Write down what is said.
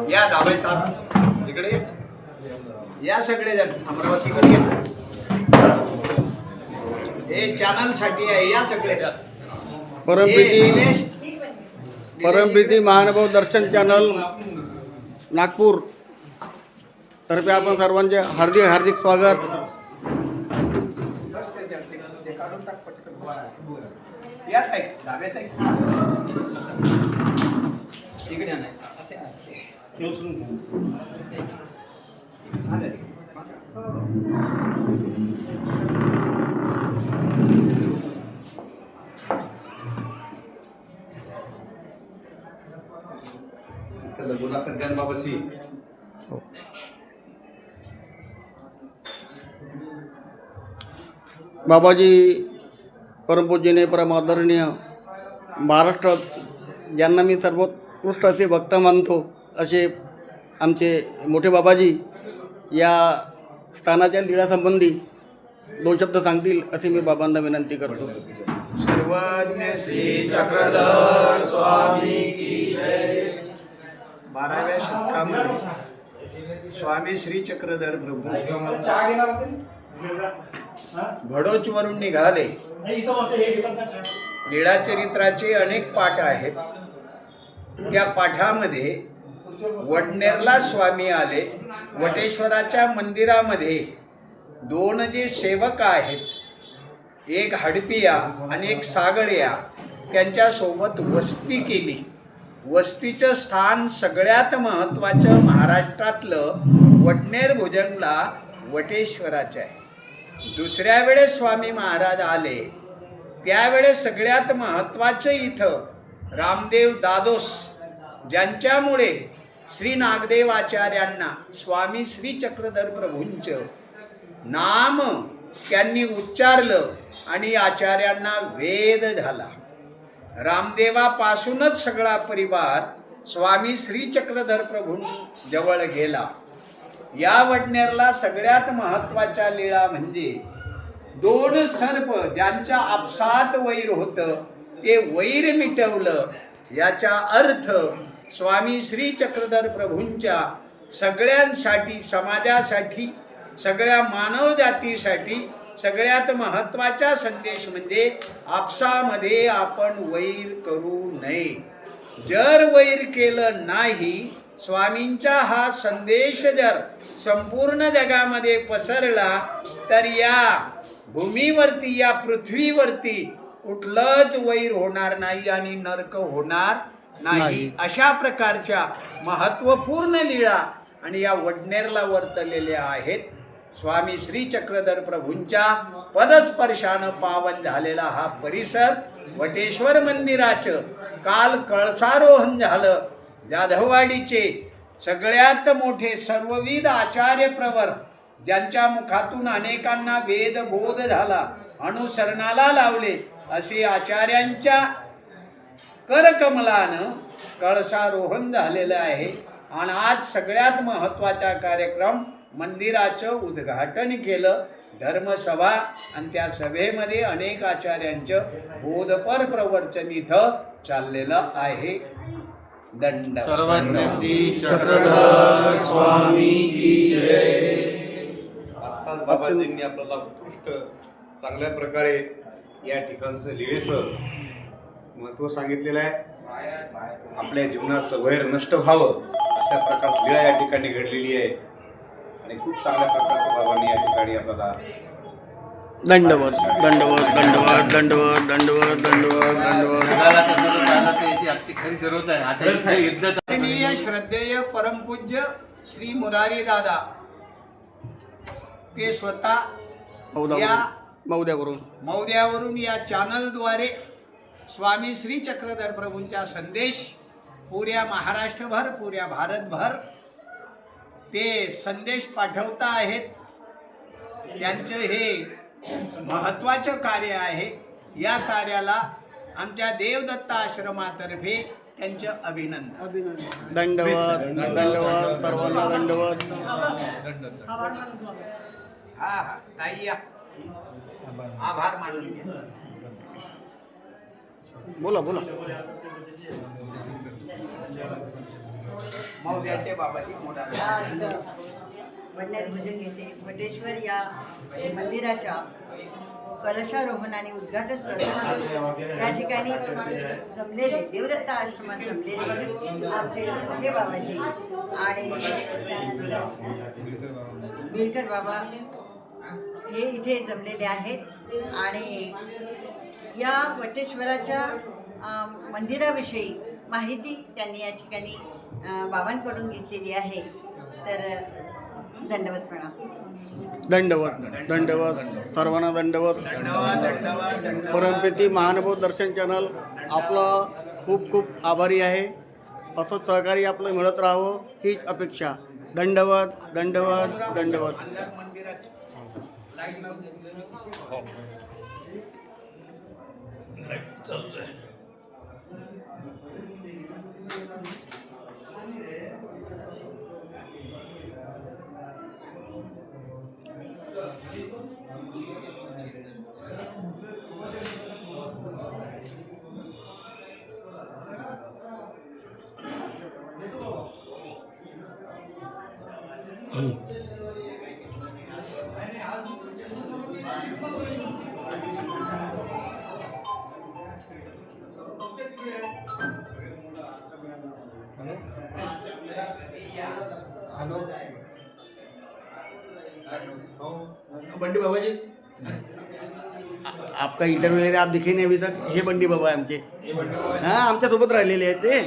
या दाबे साहेब इकडे या, सगळे जण अमरावतीकडे हे चॅनल साठी आहे, या सगळे जण। परमप्रीती महानुभाव दर्शन चॅनल नागपूर तर्फे आपण सर्वांचे हार्दिक हार्दिक स्वागत। या ताई, दाबे ताई इकडे नाही असे बाबाची बाबाजी परमपूजनीय परम आदरणीय महाराष्ट्रात ज्यांना मी सर्वोत्कृष्ट असे भक्त मानतो असे आमचे मोठे बाबाजी या स्थानाच्या लीळासंबंधी 2 शब्द सांगतील असे मी बाबांना विनंती करतो। सर्वज्ञ श्री चक्रधर स्वामी की जय। 12व्या शतकामध्ये स्वामी श्री चक्रधर प्रभू भडोचवरून निघाले। लीळा चरित्राचे अनेक पाठ आहेत। त्या पाठामध्ये वडनेरला स्वामी आले। वटेश्वराच्या मंदिरामध्ये 2 जे सेवक आहेत, एक हडपिया आणि एक सागळ्या, त्यांच्यासोबत वस्ती केली। वस्तीचं स्थान सगळ्यात महत्त्वाचं महाराष्ट्रातलं वडनेर भुजंगला वटेश्वराचं आहे। दुसऱ्या वेळेस स्वामी महाराज आले त्यावेळेस सगळ्यात महत्त्वाचं इथं रामदेव दादोस, ज्यांच्यामुळे श्री नागदेव आचार्यांना स्वामी श्री चक्रधर प्रभूंचं नाम त्यांनी उच्चारलं आणि आचार्यांना वेद झाला। रामदेवापासूनच सगळा परिवार स्वामी श्री चक्रधर प्रभूं जवळ गेला। या वडनेरला सगळ्यात महत्त्वाच्या लीळा म्हणजे 2 सर्प ज्यांच्या आपसात वैर होतं ते वैर मिटवलं। याचा अर्थ स्वामी श्री चक्रधर प्रभूंच्या सगळ्यांसाठी, समाजासाठी, सगळ्या मानव जातीसाठी सगळ्यात महत्त्वाचा संदेश म्हणजे आपसामध्ये आपण वैर करू नये। जर वैर केलं नाही, स्वामींचा हा संदेश जर संपूर्ण जगामध्ये पसरला तर या भूमीवरती, या पृथ्वीवरती कुठलंच वैर होणार नाही आणि नरक होणार नाही। अशा प्रकारच्या महत्त्वपूर्ण लीळा आणि या वडनेरला वर्तलेल्या आहेत। स्वामी श्री चक्रधर प्रभूंच्या पदस्पर्शानं पावन झालेला हा परिसर वटेश्वर मंदिराचं काल कळसारोहण झालं। जाधववाडीचे सगळ्यात मोठे सर्वविध आचार्य प्रवर, ज्यांच्या मुखातून अनेकांना वेद बोध झाला, अनुसरणाला लावले, असे आचार्यांच्या करकमलानं कळसारोहण झालेलं आहे। आणि आज सगळ्यात महत्त्वाचा कार्यक्रम मंदिराचं उद्घाटन केलं, धर्मसभा, आणि त्या सभेमध्ये अनेक आचार्यांचं बोधपर प्रवचन इथं चाललेलं आहे। दंड। सर्वज्ञ श्री चक्रधर स्वामी की जय। आत्ताच बाबाजींनी आपल्याला उत्कृष्ट चांगल्या प्रकारे या ठिकाणचं लीळेचं महत्त्व सांगितलेलं आहे। आपल्या जीवनात वैर नष्ट व्हावं अशा प्रकारची लीळा या ठिकाणी घडलेली आहे आणि खूप चांगल्या प्रकारचं बाबांनी या ठिकाणी आपल्याला दंडवत दंडवत दंडवत दंडवत दंडवत दंडवत दंडवत। श्रद्धेय परमपूज्य श्री मुरारी दादा ते स्वतः या मौद्यावरून या चॅनलद्वारे स्वामी श्री चक्रधर प्रभूंचा संदेश पुऱ्या महाराष्ट्रभर, पुऱ्या भारतभर ते संदेश पाठवता आहेत। त्यांचं हे महत्त्वाचं कार्य आहे। या कार्याला आमच्या देवदत्त आश्रमातर्फे त्यांचं अभिनंदन। दंडवत दंडवत सर्वांना दंडवत। हा ताई या, आभार मानून घ्या। बोला बोला। मौद्याचे बाबाजी मोठा आज वडनेर भुजंग येथे वटेश्वर या मंदिराच्या कलशारोहण आणि उद्घाटन प्रसंगी या ठिकाणी जमलेले देवदत्ता आश्रमात जमलेले आमचे मोठे बाबाजी आणि त्यानंतर बिडकर बाबा हे इथे जमलेले आहेत आणि या वटेश्वराच्या मंदिराविषयी माहिती त्यांनी या ठिकाणी बाबांकडून घेतलेली आहे. तर दंडवत प्रणाम. दंडवत दंडवत सर्वांना दंडवत. धन्यवाद धन्यवाद धन्यवाद. परमपिती महानुभव दर्शन चॅनल आपला खूप खूप आभारी आहे. असं सहकार्य आपलं मिळत राहावं हीच अपेक्षा. दंडवत दंडवत दंडवत. अंदर मंदिरात लाईट लावून बंटी बाबा जी आपका इंटरव्यू ले रहे आप दिखे नहीं अभी तक. हे बंटी बाबा आहे आमचे. हाँ आमच्या सोबत राहिलेले आहेत ते.